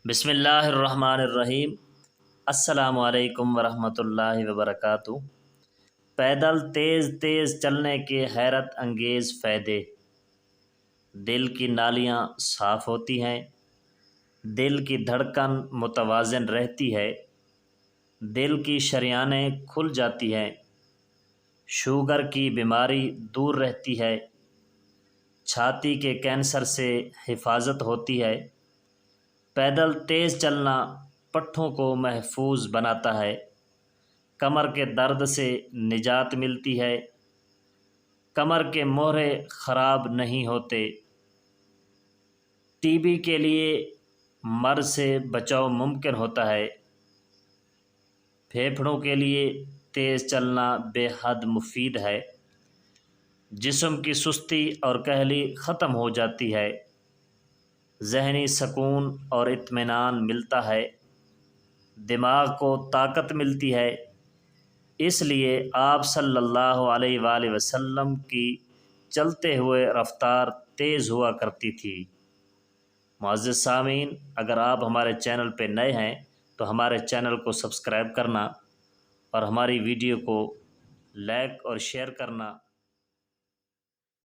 بسم اللہ الرحمن الرحیم۔ السلام علیکم ورحمۃ اللہ وبرکاتہ۔ پیدل تیز تیز چلنے کے حیرت انگیز فائدے۔ دل کی نالیاں صاف ہوتی ہیں، دل کی دھڑکن متوازن رہتی ہے، دل کی شریانیں کھل جاتی ہیں، شوگر کی بیماری دور رہتی ہے، چھاتی کے کینسر سے حفاظت ہوتی ہے۔ پیدل تیز چلنا پٹھوں کو محفوظ بناتا ہے، کمر کے درد سے نجات ملتی ہے، کمر کے موڑے خراب نہیں ہوتے، ٹی بی کے لیے مرض سے بچاؤ ممکن ہوتا ہے، پھیپھڑوں کے لیے تیز چلنا بے حد مفید ہے، جسم کی سستی اور کہلی ختم ہو جاتی ہے، ذہنی سکون اور اطمینان ملتا ہے، دماغ کو طاقت ملتی ہے۔ اس لیے آپ صلی اللہ علیہ وآلہ وسلم کی چلتے ہوئے رفتار تیز ہوا کرتی تھی۔ معزز سامعین، اگر آپ ہمارے چینل پہ نئے ہیں تو ہمارے چینل کو سبسکرائب کرنا اور ہماری ویڈیو کو لائک اور شیئر کرنا